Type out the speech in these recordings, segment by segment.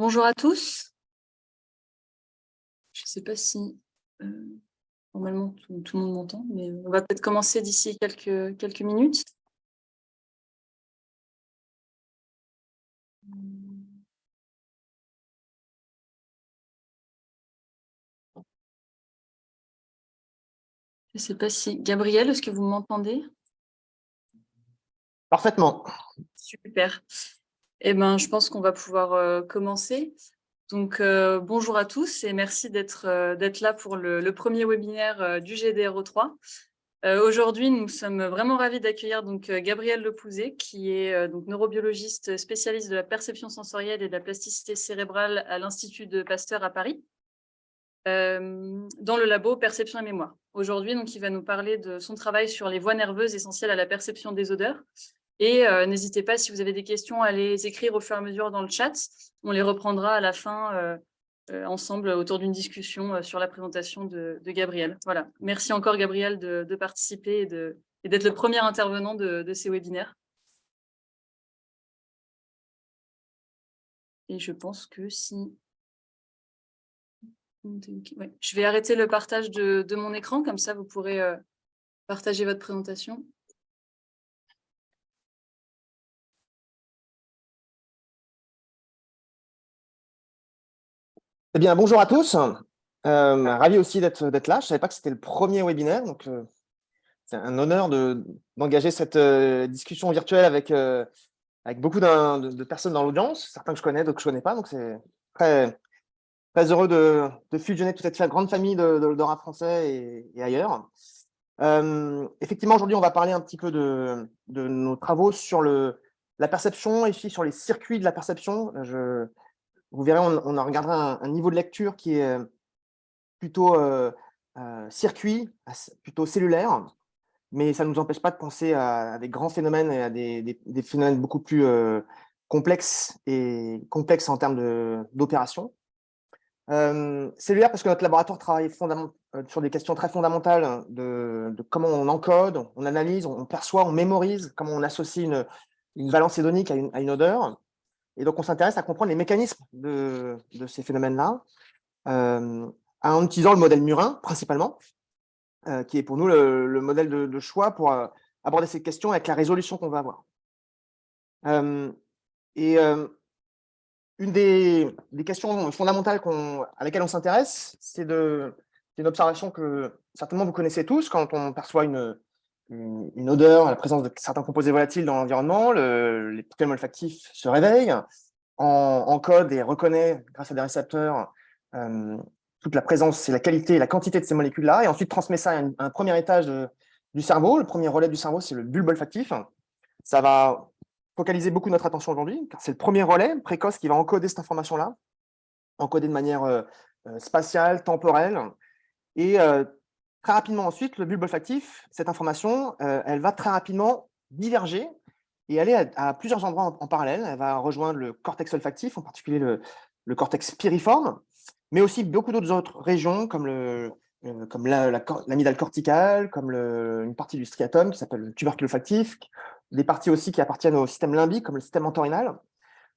Bonjour à tous. Je ne sais pas si normalement tout le monde m'entend, mais on va peut-être commencer d'ici quelques minutes. Je ne sais pas si Gabriel, est-ce que vous m'entendez? Parfaitement. Super. Eh ben, je pense qu'on va pouvoir commencer. Donc, bonjour à tous et merci d'être là pour le premier webinaire du GDRO3. Aujourd'hui, nous sommes vraiment ravis d'accueillir Gabriel Lepouzet, qui est donc neurobiologiste spécialiste de la perception sensorielle et de la plasticité cérébrale à l'Institut de Pasteur à Paris, dans le labo Perception et Mémoire. Aujourd'hui, donc, il va nous parler de son travail sur les voies nerveuses essentielles à la perception des odeurs. Et n'hésitez pas, si vous avez des questions, à les écrire au fur et à mesure dans le chat. On les reprendra à la fin ensemble autour d'une discussion sur la présentation de Gabriel. Voilà. Merci encore, Gabriel, de participer et d'être le premier intervenant de ces webinaires. Et je pense que si... Ouais. Je vais arrêter le partage de mon écran, comme ça vous pourrez partager votre présentation. Eh bien, bonjour à tous. Ravi aussi d'être là. Je ne savais pas que c'était le premier webinaire, donc c'est un honneur d'engager cette discussion virtuelle avec beaucoup de personnes dans l'audience, certains que je connais, d'autres que je ne connais pas. Donc, c'est très, très heureux de fusionner toute cette grande famille de rap français et ailleurs. Effectivement, aujourd'hui, on va parler un petit peu de nos travaux sur la perception et puis sur les circuits de la perception. Vous verrez, on en regardera un niveau de lecture qui est plutôt circuit, plutôt cellulaire, mais ça ne nous empêche pas de penser à des grands phénomènes et à des phénomènes beaucoup plus complexes en termes d'opération. Cellulaire parce que notre laboratoire travaille sur des questions très fondamentales de comment on encode, on analyse, on perçoit, on mémorise, comment on associe une valence hédonique à une odeur. Et donc, on s'intéresse à comprendre les mécanismes de ces phénomènes-là, en utilisant le modèle murin, principalement, qui est pour nous le modèle de choix pour aborder ces questions avec la résolution qu'on va avoir. Une des questions fondamentales à laquelle on s'intéresse, c'est une observation que certainement vous connaissez tous. Quand on perçoit une odeur à la présence de certains composés volatiles dans l'environnement, les systèmes olfactifs se réveillent, encode et reconnaît, grâce à des récepteurs, toute la présence et la qualité et la quantité de ces molécules-là, et ensuite transmet ça à un premier étage du cerveau. Le premier relais du cerveau, c'est le bulbe olfactif. Ça va focaliser beaucoup notre attention aujourd'hui, car c'est le premier relais précoce qui va encoder cette information-là, encoder de manière spatiale, temporelle, et très rapidement ensuite, le bulbe olfactif, cette information, elle va très rapidement diverger et aller à plusieurs endroits en parallèle. Elle va rejoindre le cortex olfactif, en particulier le cortex piriforme, mais aussi beaucoup d'autres régions comme l'amygdale corticale, comme une partie du striatum qui s'appelle le tubercule olfactif, des parties aussi qui appartiennent au système limbique, comme le système entorhinal.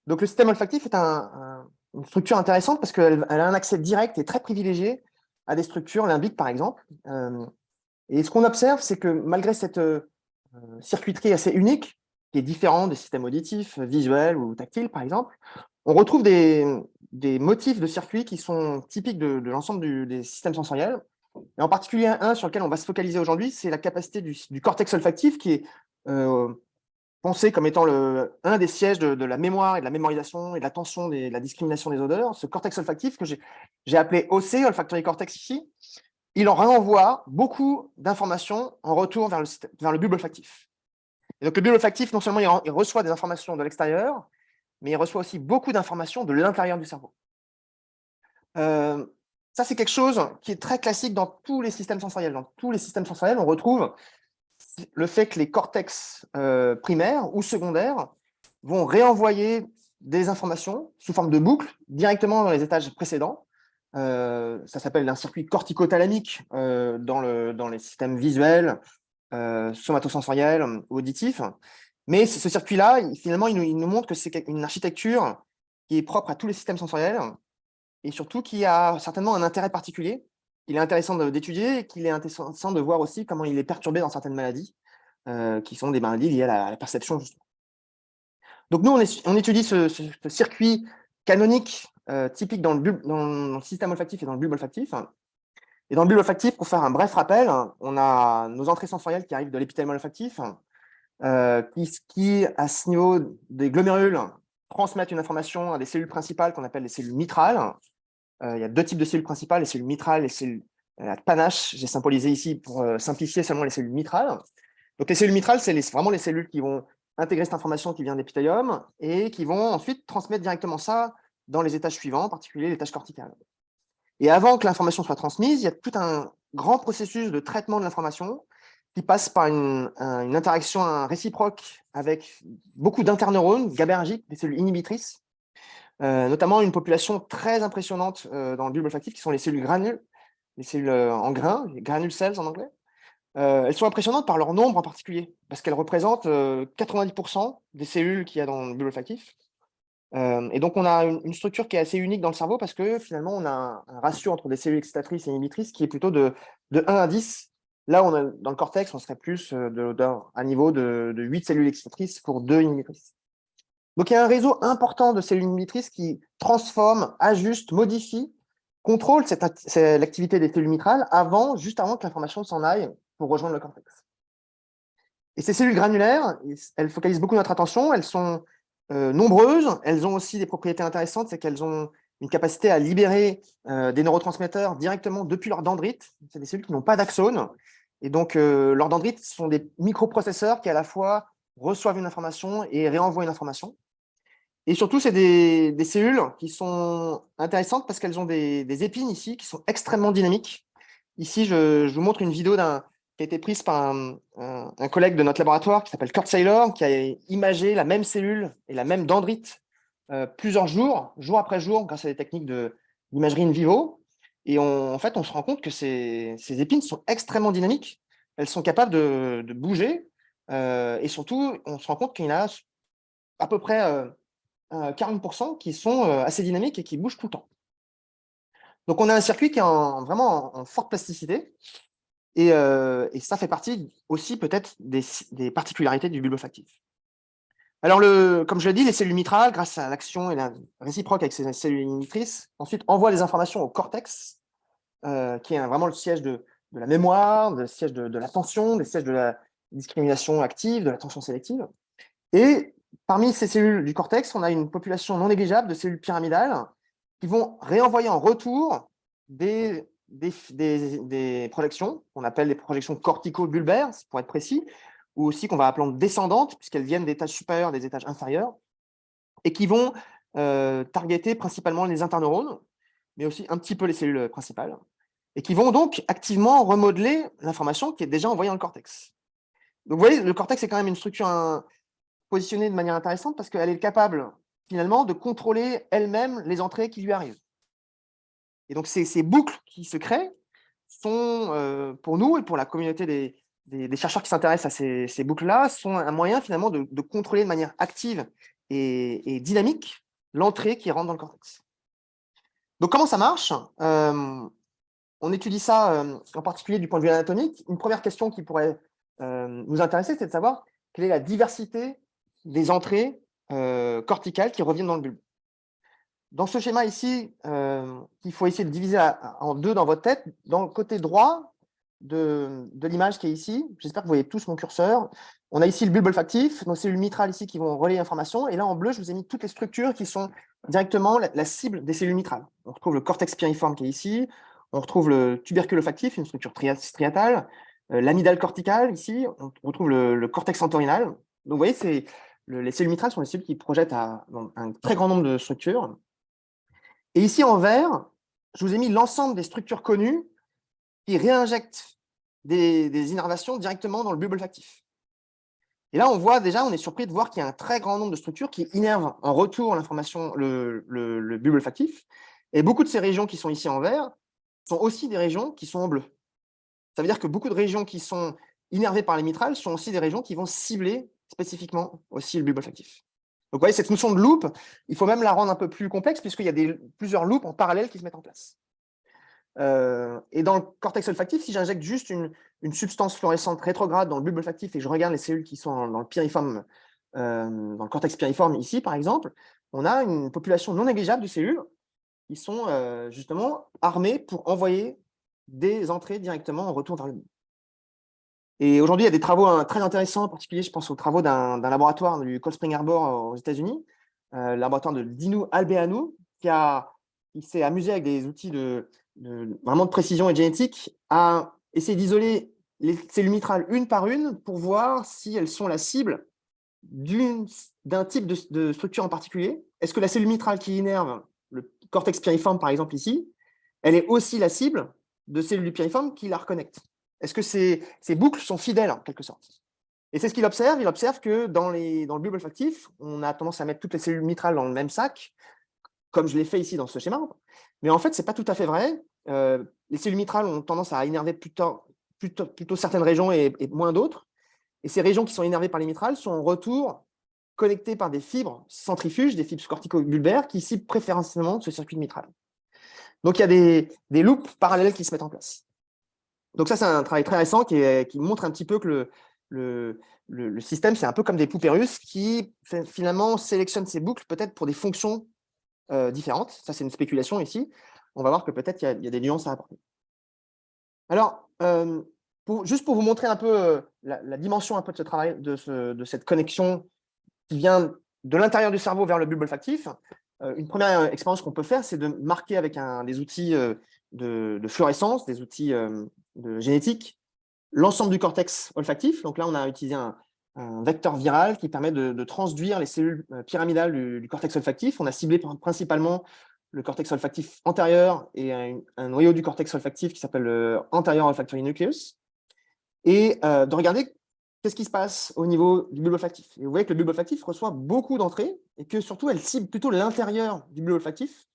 Donc le système olfactif est une structure intéressante parce qu'elle a un accès direct et très privilégié à des structures limbiques, par exemple. Et ce qu'on observe, c'est que malgré cette circuiterie assez unique, qui est différente des systèmes auditifs, visuels ou tactiles, par exemple, on retrouve des motifs de circuits qui sont typiques de l'ensemble des systèmes sensoriels. Et en particulier, un sur lequel on va se focaliser aujourd'hui, c'est la capacité du cortex olfactif, qui est pensé comme étant un des sièges de la mémoire et de la mémorisation et de l'attention et de la discrimination des odeurs. Ce cortex olfactif que j'ai appelé OC, olfactory cortex ici, il en renvoie beaucoup d'informations en retour vers le bulbe olfactif. Et donc le bulbe olfactif, non seulement il reçoit des informations de l'extérieur, mais il reçoit aussi beaucoup d'informations de l'intérieur du cerveau. Ça, c'est quelque chose qui est très classique dans tous les systèmes sensoriels. Dans tous les systèmes sensoriels, on retrouve le fait que les cortex primaires ou secondaires vont réenvoyer des informations sous forme de boucles directement dans les étages précédents. Ça s'appelle un circuit corticothalamique dans les systèmes visuels, somatosensoriels, auditifs. Mais ce circuit-là, finalement, il nous montre que c'est une architecture qui est propre à tous les systèmes sensoriels et surtout qui a certainement un intérêt particulier. Il est intéressant d'étudier et qu'il est intéressant de voir aussi comment il est perturbé dans certaines maladies, qui sont des maladies liées à la perception, justement. Donc nous, on étudie ce circuit canonique typique dans le système olfactif et dans le bulbe olfactif. Et dans le bulbe olfactif, pour faire un bref rappel, on a nos entrées sensorielles qui arrivent de l'épithèle olfactif, qui, à ce niveau des glomérules, transmettent une information à des cellules principales qu'on appelle les cellules mitrales. Il y a deux types de cellules principales, les cellules mitrales et les cellules panaches. J'ai symbolisé ici pour simplifier seulement les cellules mitrales. Donc les cellules mitrales, c'est vraiment les cellules qui vont intégrer cette information qui vient d'épithélium et qui vont ensuite transmettre directement ça dans les étages suivants, en particulier l'étage cortical. Et avant que l'information soit transmise, il y a tout un grand processus de traitement de l'information qui passe par une interaction réciproque avec beaucoup d'interneurones GABAergiques, des cellules inhibitrices, notamment une population très impressionnante dans le bulbe olfactif, qui sont les cellules granules, les cellules en grains, les granule cells en anglais. Elles sont impressionnantes par leur nombre en particulier, parce qu'elles représentent 90% des cellules qu'il y a dans le bulbe olfactif. Et donc, on a une structure qui est assez unique dans le cerveau parce que finalement, on a un ratio entre des cellules excitatrices et inhibitrices qui est plutôt de 1 à 10. Là, dans le cortex, on serait plus à niveau de 8 cellules excitatrices pour 2 inhibitrices. Donc, il y a un réseau important de cellules inhibitrices qui transforment, ajustent, modifient, contrôlent l'activité des cellules mitrales juste avant que l'information s'en aille pour rejoindre le cortex. Et ces cellules granulaires, elles focalisent beaucoup notre attention, elles sont nombreuses, elles ont aussi des propriétés intéressantes, c'est qu'elles ont une capacité à libérer des neurotransmetteurs directement depuis leurs dendrites. C'est des cellules qui n'ont pas d'axone. Et donc, leurs dendrites sont des microprocesseurs qui, à la fois, reçoivent une information et réenvoient une information. Et surtout, c'est des cellules qui sont intéressantes parce qu'elles ont des épines ici qui sont extrêmement dynamiques. Ici, je vous montre une vidéo qui a été prise par un collègue de notre laboratoire qui s'appelle Kurt Saylor, qui a imagé la même cellule et la même dendrite plusieurs jours, jour après jour, grâce à des techniques d'imagerie in vivo. Et en fait, on se rend compte que ces épines sont extrêmement dynamiques. Elles sont capables de bouger. Et surtout, on se rend compte qu'il y en a à peu près 40% qui sont assez dynamiques et qui bougent tout le temps. Donc, on a un circuit qui est vraiment en forte plasticité. Et ça fait partie aussi peut-être des particularités du bulbe olfactif. Alors, comme je l'ai dit, les cellules mitrales, grâce à l'action et la réciproque avec ces cellules inhibitrices, ensuite envoient les informations au cortex, qui est vraiment le siège de la mémoire, le siège de l'attention, le siège de la discrimination active, de l'attention sélective. Et parmi ces cellules du cortex, on a une population non négligeable de cellules pyramidales qui vont réenvoyer en retour des projections, qu'on appelle des projections cortico-bulbaires, pour être précis, ou aussi qu'on va appeler descendantes, puisqu'elles viennent d'étages supérieurs, des étages inférieurs, et qui vont targeter principalement les interneurones, mais aussi un petit peu les cellules principales, et qui vont donc activement remodeler l'information qui est déjà envoyée dans le cortex. Donc vous voyez, le cortex est quand même une structure positionnée de manière intéressante parce qu'elle est capable, finalement, de contrôler elle-même les entrées qui lui arrivent. Et donc, ces boucles qui se créent sont, pour nous et pour la communauté des chercheurs qui s'intéressent à ces boucles-là, sont un moyen, finalement, de contrôler de manière active et dynamique l'entrée qui rentre dans le cortex. Donc, comment ça marche? On étudie ça en particulier du point de vue anatomique. Une première question qui pourrait nous intéresser, c'est de savoir quelle est la diversité des entrées corticales qui reviennent dans le bulbe. Dans ce schéma ici, il faut essayer de diviser en deux dans votre tête. Dans le côté droit de l'image qui est ici, j'espère que vous voyez tous mon curseur, on a ici le bulbe olfactif, nos cellules mitrales ici qui vont relayer l'information, et là en bleu, je vous ai mis toutes les structures qui sont directement la cible des cellules mitrales. On retrouve le cortex piriforme qui est ici, on retrouve le tubercule olfactif, une structure striatale, l'amygdale corticale ici, on retrouve le cortex entorhinal. Donc vous voyez, les cellules mitrales sont les cellules qui projettent un très grand nombre de structures. Et ici, en vert, je vous ai mis l'ensemble des structures connues qui réinjectent des innervations directement dans le bulbe olfactif. Et là, on est surpris de voir qu'il y a un très grand nombre de structures qui innervent en retour l'information, le bulbe olfactif. Et beaucoup de ces régions qui sont ici en vert sont aussi des régions qui sont en bleu. Ça veut dire que beaucoup de régions qui sont innervées par les mitrales sont aussi des régions qui vont cibler spécifiquement aussi le bulbe olfactif. vous voyez, cette notion de loop, il faut même la rendre un peu plus complexe puisqu'il y a plusieurs loops en parallèle qui se mettent en place. Et dans le cortex olfactif, si j'injecte juste une substance fluorescente rétrograde dans le bulbe olfactif et que je regarde les cellules qui sont dans le piriforme, dans le cortex piriforme ici, par exemple, on a une population non négligeable de cellules qui sont justement armées pour envoyer des entrées directement en retour vers le bulbe. Et aujourd'hui, il y a des travaux très intéressants, en particulier, je pense aux travaux d'un laboratoire du Cold Spring Harbor aux États-Unis, le laboratoire de Dinu Albeanu, qui s'est amusé avec des outils vraiment de précision et de génétique à essayer d'isoler les cellules mitrales une par une pour voir si elles sont la cible d'un type de structure en particulier. Est-ce que la cellule mitrale qui innerve le cortex piriforme, par exemple ici, elle est aussi la cible de cellules du piriforme qui la reconnectent? Est-ce que ces boucles sont fidèles, en quelque sorte? Et c'est ce qu'il observe. Il observe que dans le bulbe olfactif, on a tendance à mettre toutes les cellules mitrales dans le même sac, comme je l'ai fait ici dans ce schéma. Mais en fait, ce n'est pas tout à fait vrai. Les cellules mitrales ont tendance à innerver plutôt certaines régions et moins d'autres. Et ces régions qui sont innervées par les mitrales sont en retour connectées par des fibres centrifuges, des fibres cortico-bulbaires, qui ciblent préférentiellement ce circuit mitral. Donc, il y a des loops parallèles qui se mettent en place. Donc ça, c'est un travail très récent qui montre un petit peu que le système, c'est un peu comme des poupées russes qui finalement sélectionnent ces boucles peut-être pour des fonctions différentes. Ça, c'est une spéculation ici. On va voir que peut-être il y a des nuances à apporter. Alors, juste pour vous montrer un peu la dimension un peu de ce travail, de cette connexion qui vient de l'intérieur du cerveau vers le bulbe olfactif, une première expérience qu'on peut faire, c'est de marquer avec des outils de fluorescence, des outils de génétique, l'ensemble du cortex olfactif. Donc là, on a utilisé un vecteur viral qui permet de transduire les cellules pyramidales du cortex olfactif. On a ciblé principalement le cortex olfactif antérieur et un noyau du cortex olfactif qui s'appelle le anterior olfactory nucleus, et de regarder qu'est-ce qui se passe au niveau du bulbe olfactif. Et vous voyez que le bulbe olfactif reçoit beaucoup d'entrées et que surtout, elle cible plutôt l'intérieur du bulbe olfactif.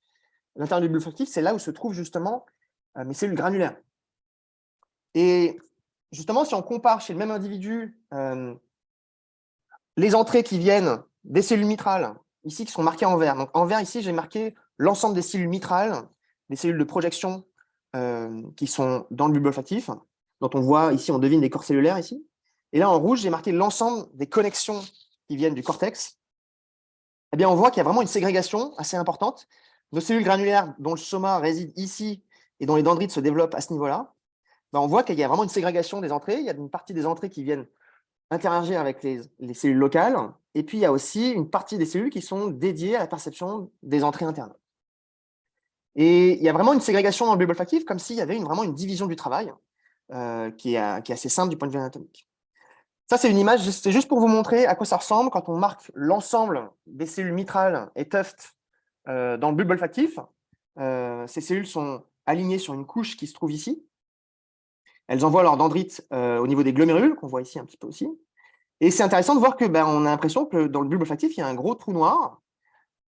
L'intérieur du bulbe olfactif, c'est là où se trouvent justement mes cellules granulaires. Et justement, si on compare chez le même individu les entrées qui viennent des cellules mitrales, ici, qui sont marquées en vert. Donc, en vert, ici, j'ai marqué l'ensemble des cellules mitrales, des cellules de projection qui sont dans le bulbe olfactif, dont on voit ici, on devine des corps cellulaires ici. Et là, en rouge, j'ai marqué l'ensemble des connexions qui viennent du cortex. Eh bien, on voit qu'il y a vraiment une ségrégation assez importante. Nos cellules granulaires, dont le soma réside ici et dont les dendrites se développent à ce niveau-là, ben, on voit qu'il y a vraiment une ségrégation des entrées. Il y a une partie des entrées qui viennent interagir avec les cellules locales. Et puis, il y a aussi une partie des cellules qui sont dédiées à la perception des entrées internes. Et il y a vraiment une ségrégation dans le bulbe olfactif, comme s'il y avait vraiment une division du travail qui est assez simple du point de vue anatomique. Ça, c'est une image, c'est juste pour vous montrer à quoi ça ressemble quand on marque l'ensemble des cellules mitrales et tufts dans le bulbe olfactif. Ces cellules sont alignées sur une couche qui se trouve ici. Elles envoient leurs dendrites au niveau des glomérules, qu'on voit ici un petit peu aussi. Et c'est intéressant de voir que on a l'impression que dans le bulbe olfactif, il y a un gros trou noir.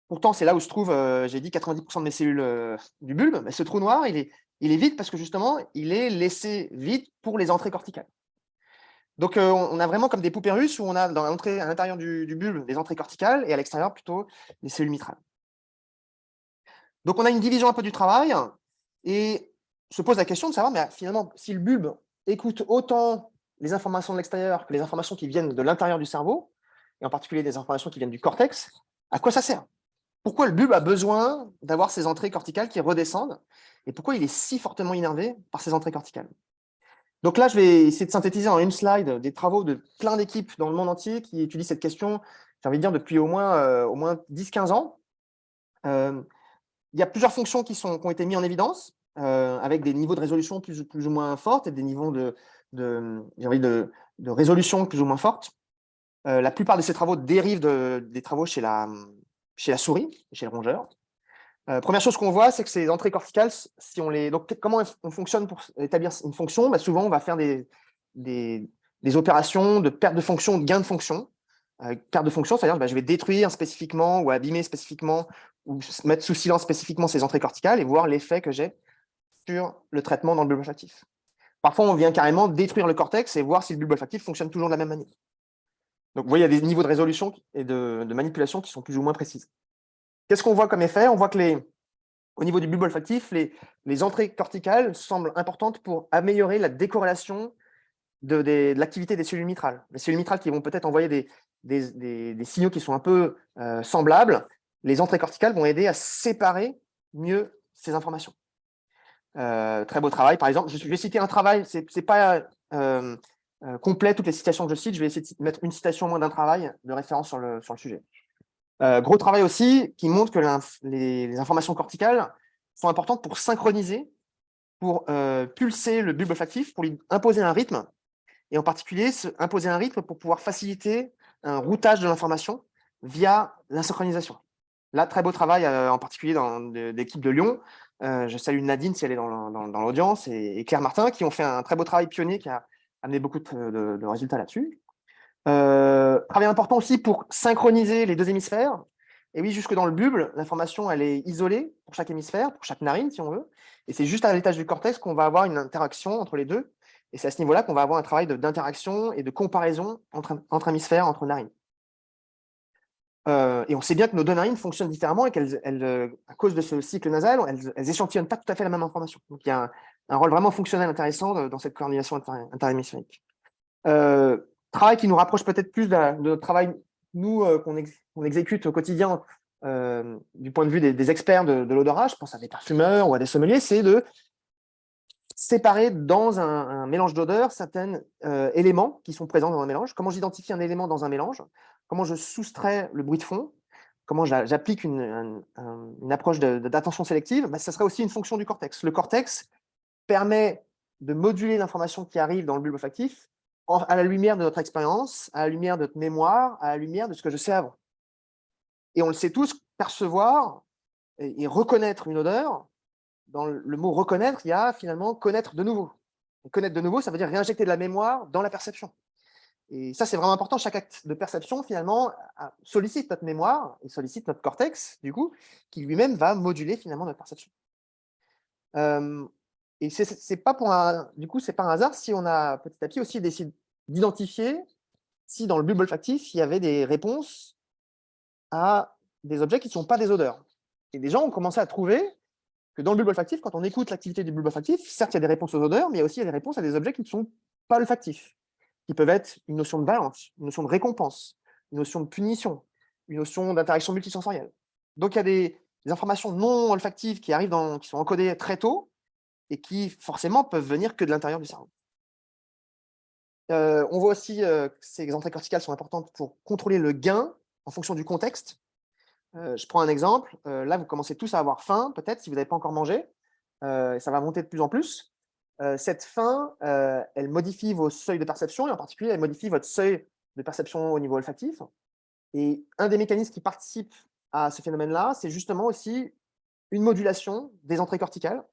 Pourtant, c'est là où se trouve, j'ai dit, 90% de mes cellules du bulbe. Mais ce trou noir, il est vide parce que justement, il est laissé vide pour les entrées corticales. Donc, on a vraiment comme des poupées russes où on a dans l'entrée à l'intérieur du bulbe des entrées corticales et à l'extérieur plutôt les cellules mitrales. Donc, on a une division un peu du travail et se pose la question de savoir, mais finalement, si le bulbe écoute autant les informations de l'extérieur que les informations qui viennent de l'intérieur du cerveau, et en particulier des informations qui viennent du cortex, à quoi ça sert? Pourquoi le bulbe a besoin d'avoir ces entrées corticales qui redescendent et pourquoi il est si fortement innervé par ces entrées corticales? Donc là, je vais essayer de synthétiser en une slide des travaux de plein d'équipes dans le monde entier qui étudient cette question, j'ai envie de dire, depuis au moins 10-15 ans. Il y a plusieurs fonctions qui ont été mises en évidence, avec des niveaux de résolution plus ou moins forts et des niveaux de résolution plus ou moins fortes. La plupart de ces travaux dérivent des travaux chez la souris, chez le rongeur. Première chose qu'on voit, c'est que ces entrées corticales, donc comment on fonctionne pour établir une fonction? Souvent, on va faire des opérations de perte de fonction, de gain de fonction. Perte de fonction, c'est-à-dire je vais détruire spécifiquement ou abîmer spécifiquement ou mettre sous silence spécifiquement ces entrées corticales et voir l'effet que j'ai sur le traitement dans le bulbe olfactif. Parfois, on vient carrément détruire le cortex et voir si le bulbe olfactif fonctionne toujours de la même manière. Donc, vous voyez, il y a des niveaux de résolution et de manipulation qui sont plus ou moins précises. Qu'est-ce qu'on voit comme effet? On voit que au niveau du bulbe olfactif, les entrées corticales semblent importantes pour améliorer la décorrélation de l'activité des cellules mitrales. Les cellules mitrales qui vont peut-être envoyer des signaux qui sont un peu semblables, les entrées corticales vont aider à séparer mieux ces informations. Très beau travail, par exemple. Je vais citer un travail, c'est pas complet toutes les citations que je cite, je vais essayer de mettre une citation au moins d'un travail de référence sur le sujet. Gros travail aussi qui montre que les informations corticales sont importantes pour synchroniser, pour pulser le bulbe olfactif, pour lui imposer un rythme, et en particulier imposer un rythme pour pouvoir faciliter un routage de l'information via la synchronisation. Là, très beau travail, en particulier dans l'équipe de Lyon. Je salue Nadine si elle est dans l'audience, et Claire Martin, qui ont fait un très beau travail pionnier qui a amené beaucoup de résultats là-dessus. Travail important aussi pour synchroniser les deux hémisphères. Et oui, jusque dans le bulbe, l'information, elle est isolée pour chaque hémisphère, pour chaque narine, si on veut. Et c'est juste à l'étage du cortex qu'on va avoir une interaction entre les deux. Et c'est à ce niveau-là qu'on va avoir un travail d'interaction et de comparaison entre hémisphères, entre narines. Et on sait bien que nos deux narines fonctionnent différemment et à cause de ce cycle nasal, elles échantillonnent pas tout à fait la même information. Donc il y a un rôle vraiment fonctionnel intéressant dans cette coordination interhémisphérique. Travail qui nous rapproche peut-être plus de notre travail, nous, qu'on exécute au quotidien du point de vue des experts de l'odorat, je pense à des parfumeurs ou à des sommeliers, c'est de séparer dans un mélange d'odeurs certains éléments qui sont présents dans un mélange. Comment j'identifie un élément dans un mélange? Comment je soustrais le bruit de fond? Comment j'applique une approche d'attention sélective? Ça serait aussi une fonction du cortex. Le cortex permet de moduler l'information qui arrive dans le bulbe olfactif à la lumière de notre expérience, à la lumière de notre mémoire, à la lumière de ce que je sais avant. Et on le sait tous, percevoir et reconnaître une odeur, dans le mot reconnaître, il y a finalement connaître de nouveau. Et connaître de nouveau, ça veut dire réinjecter de la mémoire dans la perception. Et ça, c'est vraiment important. Chaque acte de perception, finalement, sollicite notre mémoire et sollicite notre cortex, du coup, qui lui-même va moduler finalement notre perception. Et c'est pas c'est pas un hasard si on a petit à petit aussi décidé d'identifier si dans le bulbe olfactif, il y avait des réponses à des objets qui ne sont pas des odeurs. Et des gens ont commencé à trouver que dans le bulbe olfactif, quand on écoute l'activité du bulbe olfactif, certes, il y a des réponses aux odeurs, mais il y a aussi des réponses à des objets qui ne sont pas olfactifs, qui peuvent être une notion de balance, une notion de récompense, une notion de punition, une notion d'interaction multisensorielle. Donc, il y a des informations non olfactives qui arrivent qui sont encodées très tôt et qui, forcément, peuvent venir que de l'intérieur du cerveau. On voit aussi que ces entrées corticales sont importantes pour contrôler le gain en fonction du contexte. Je prends un exemple. Là, vous commencez tous à avoir faim, peut-être, si vous n'avez pas encore mangé. Ça va monter de plus en plus. Cette faim, elle modifie vos seuils de perception, et en particulier, elle modifie votre seuil de perception au niveau olfactif. Et un des mécanismes qui participent à ce phénomène-là, c'est justement aussi une modulation des entrées corticales,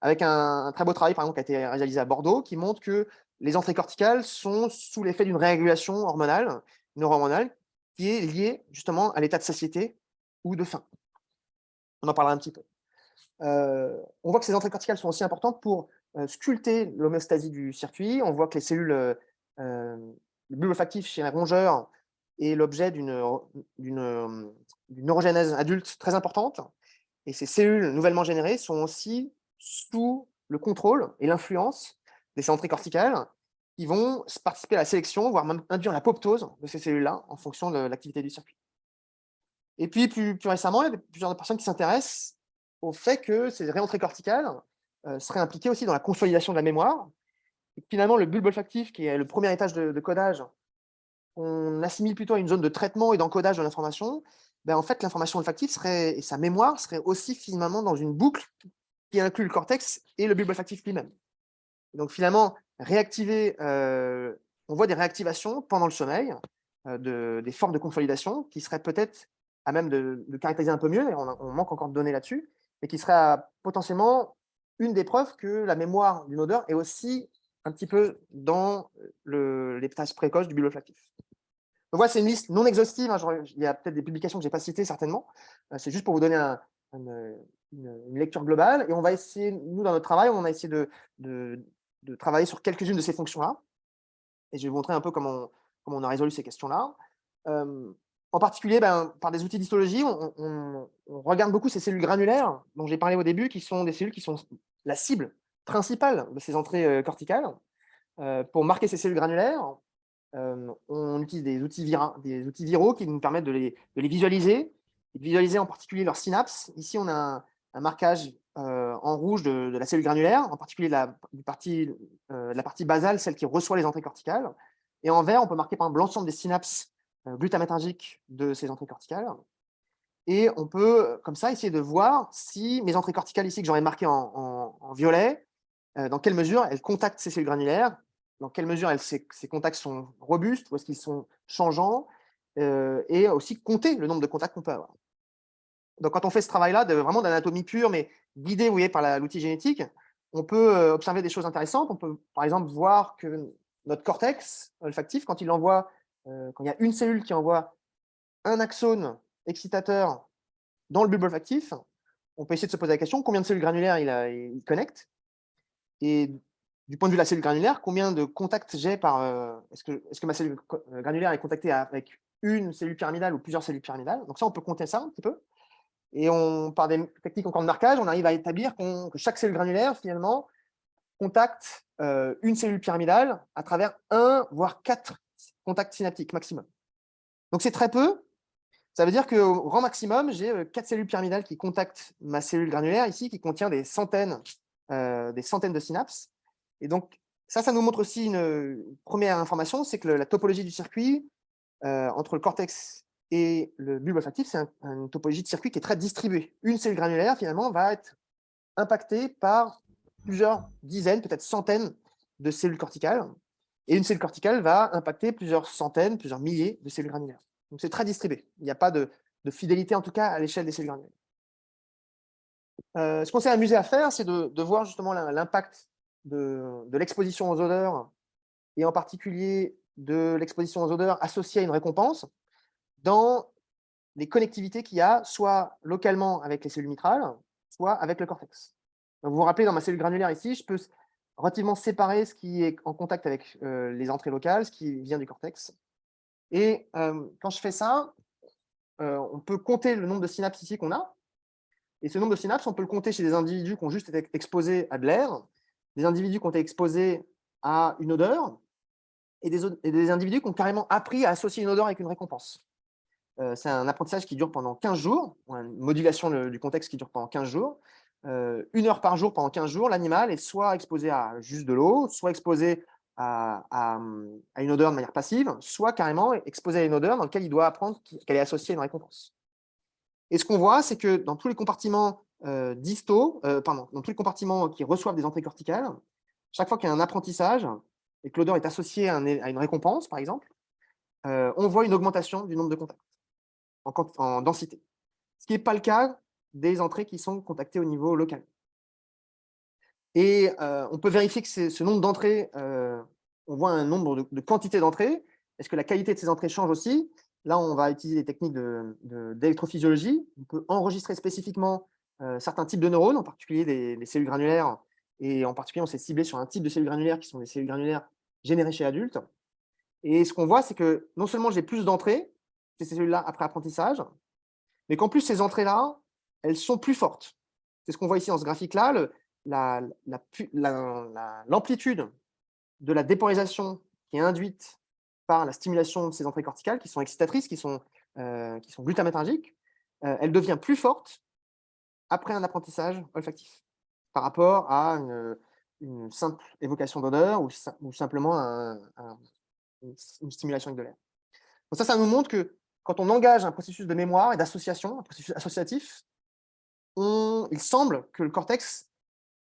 avec un très beau travail, par exemple, qui a été réalisé à Bordeaux, qui montre que les entrées corticales sont sous l'effet d'une régulation hormonale, neurohormonale, qui est liée justement à l'état de satiété ou de faim. On en parlera un petit peu. On voit que ces entrées corticales sont aussi importantes pour sculpter l'homéostasie du circuit. On voit que les cellules, le bulbe olfactif chez un rongeur est l'objet d'une neurogénèse adulte très importante. Et ces cellules nouvellement générées sont aussi sous le contrôle et l'influence des centrées corticales qui vont participer à la sélection, voire même induire l'apoptose de ces cellules-là en fonction de l'activité du circuit. Et puis, plus récemment, il y a plusieurs personnes qui s'intéressent au fait que ces réentrées corticales seraient impliquées aussi dans la consolidation de la mémoire. Et finalement, le bulbe olfactif, qui est le premier étage de codage, on assimile plutôt à une zone de traitement et d'encodage de l'information. En fait, l'information olfactive et sa mémoire seraient aussi finalement dans une boucle qui inclut le cortex et le bulbe olfactif lui-même. Donc finalement, on voit des réactivations pendant le sommeil, des formes de consolidation qui seraient peut-être à même de caractériser un peu mieux, et on manque encore de données là-dessus, mais qui serait potentiellement une des preuves que la mémoire d'une odeur est aussi un petit peu dans les phases précoces du bulbe olfactif. Donc voilà, c'est une liste non exhaustive, hein, il y a peut-être des publications que je n'ai pas citées certainement, c'est juste pour vous donner une lecture globale, et on va essayer, nous dans notre travail, on a essayé de travailler sur quelques-unes de ces fonctions-là, et je vais vous montrer un peu comment comment on a résolu ces questions-là. En particulier, par des outils d'histologie, on regarde beaucoup ces cellules granulaires dont j'ai parlé au début, qui sont des cellules qui sont la cible principale de ces entrées corticales. Pour marquer ces cellules granulaires, on utilise des outils viraux qui nous permettent de les visualiser, et de visualiser en particulier leurs synapses. Ici, on a un marquage en rouge de la cellule granulaire, en particulier la partie basale, celle qui reçoit les entrées corticales. Et en vert, on peut marquer par exemple l'ensemble des synapses glutamétergiques de ces entrées corticales. Et on peut, comme ça, essayer de voir si mes entrées corticales ici, que j'aurais marquées en violet, dans quelle mesure elles contactent ces cellules granulaires, dans quelle mesure ces contacts sont robustes, ou est-ce qu'ils sont changeants, et aussi compter le nombre de contacts qu'on peut avoir. Donc, quand on fait ce travail-là, vraiment d'anatomie pure, mais guidé, vous voyez, par l'outil génétique, on peut observer des choses intéressantes. On peut, par exemple, voir que notre cortex olfactif, quand il y a une cellule qui envoie un axone excitateur dans le bulbe olfactif, on peut essayer de se poser la question combien de cellules granulaires il connecte, et du point de vue de la cellule granulaire, combien de contacts j'ai est-ce que ma cellule granulaire est contactée avec une cellule pyramidale ou plusieurs cellules pyramidales. Donc ça, on peut compter ça un petit peu. Et par des techniques encore de marquage, on arrive à établir que chaque cellule granulaire, finalement, contacte une cellule pyramidale à travers 1, voire 4 contacts synaptiques maximum. Donc c'est très peu. Ça veut dire qu'au grand maximum, j'ai 4 cellules pyramidales qui contactent ma cellule granulaire ici, qui contient des centaines de synapses. Et donc, ça nous montre aussi une première information, c'est que la topologie du circuit entre le cortex et le bulbe olfactif, c'est une topologie de circuit qui est très distribuée. Une cellule granulaire, finalement, va être impactée par plusieurs dizaines, peut-être centaines de cellules corticales. Et une cellule corticale va impacter plusieurs centaines, plusieurs milliers de cellules granulaires. Donc, c'est très distribué. Il n'y a pas de fidélité, en tout cas, à l'échelle des cellules granulaires. Ce qu'on s'est amusé à faire, c'est de voir justement l'impact de l'exposition aux odeurs, et en particulier de l'exposition aux odeurs associée à une récompense, dans les connectivités qu'il y a, soit localement avec les cellules mitrales, soit avec le cortex. Donc, vous vous rappelez, dans ma cellule granulaire ici, je peux relativement séparer ce qui est en contact avec les entrées locales, ce qui vient du cortex. Et quand je fais ça, on peut compter le nombre de synapses ici qu'on a. Et ce nombre de synapses, on peut le compter chez des individus qui ont juste été exposés à de l'air, des individus qui ont été exposés à une odeur, et des individus qui ont carrément appris à associer une odeur avec une récompense. C'est un apprentissage qui dure pendant 15 jours, une modulation du contexte qui dure pendant 15 jours. 1 heure par jour pendant 15 jours, l'animal est soit exposé à juste de l'eau, soit exposé à une odeur de manière passive, soit carrément exposé à une odeur dans laquelle il doit apprendre qu'elle est associée à une récompense. Et ce qu'on voit, c'est que dans tous les compartiments dans tous les compartiments qui reçoivent des entrées corticales, chaque fois qu'il y a un apprentissage et que l'odeur est associée à une récompense, par exemple, on voit une augmentation du nombre de contacts en densité. Ce qui n'est pas le cas des entrées qui sont contactées au niveau local. Et on peut vérifier que ce nombre d'entrées, on voit un nombre de quantités d'entrées. Est-ce que la qualité de ces entrées change aussi? Là, on va utiliser des techniques d'électrophysiologie. On peut enregistrer spécifiquement certains types de neurones, en particulier des cellules granulaires. Et en particulier, on s'est ciblé sur un type de cellules granulaires qui sont des cellules granulaires générées chez l'adultes. Et ce qu'on voit, c'est que non seulement j'ai plus d'entrées, ces cellules-là, après apprentissage, mais qu'en plus, ces entrées-là, elles sont plus fortes. C'est ce qu'on voit ici dans ce graphique-là. L'amplitude de la dépolarisation qui est induite par la stimulation de ces entrées corticales, qui sont excitatrices, qui sont glutamétergiques, elle devient plus forte après un apprentissage olfactif, par rapport à une simple évocation d'odeur ou simplement une stimulation avec de l'air. Donc ça nous montre que quand on engage un processus de mémoire et d'association, un processus associatif, il semble que le cortex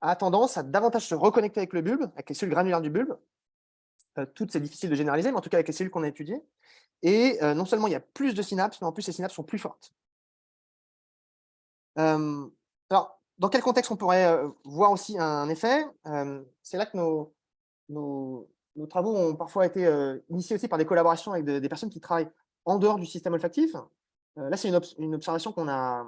a tendance à davantage se reconnecter avec le bulbe, avec les cellules granulaires du bulbe. Toutes, c'est difficile de généraliser, mais en tout cas avec les cellules qu'on a étudiées. Et non seulement il y a plus de synapses, mais en plus ces synapses sont plus fortes. Alors, dans quel contexte on pourrait voir aussi un effet? C'est là que nos travaux ont parfois été initiés aussi par des collaborations avec des personnes qui travaillent en dehors du système olfactif. Là, c'est une observation qu'on a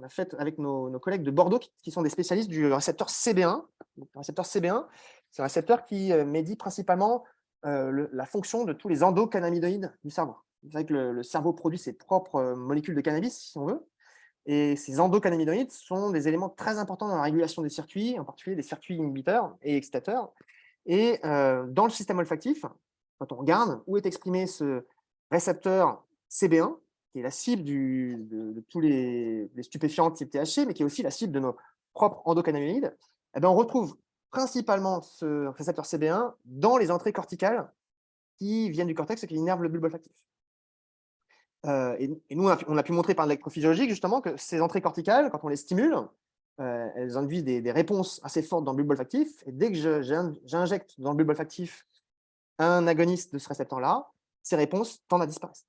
faite avec nos collègues de Bordeaux qui sont des spécialistes du récepteur CB1. Le récepteur CB1, c'est un récepteur qui médit principalement la fonction de tous les endocannabinoïdes du cerveau. Vous savez que le cerveau produit ses propres molécules de cannabis, si on veut, et ces endocannabinoïdes sont des éléments très importants dans la régulation des circuits, en particulier des circuits inhibiteurs et excitateurs. Et dans le système olfactif, quand on regarde où est exprimé ce récepteur CB1, qui est la cible de tous les stupéfiants type THC, mais qui est aussi la cible de nos propres endocannabinoïdes, eh bien, on retrouve principalement ce récepteur CB1 dans les entrées corticales qui viennent du cortex et qui innervent le bulbe olfactif. Et nous, on a pu montrer par l'électrophysiologie justement que ces entrées corticales, quand on les stimule, elles induisent des réponses assez fortes dans le bulbe olfactif. Et dès que j'injecte dans le bulbe olfactif un agoniste de ce récepteur-là, ces réponses tendent à disparaître.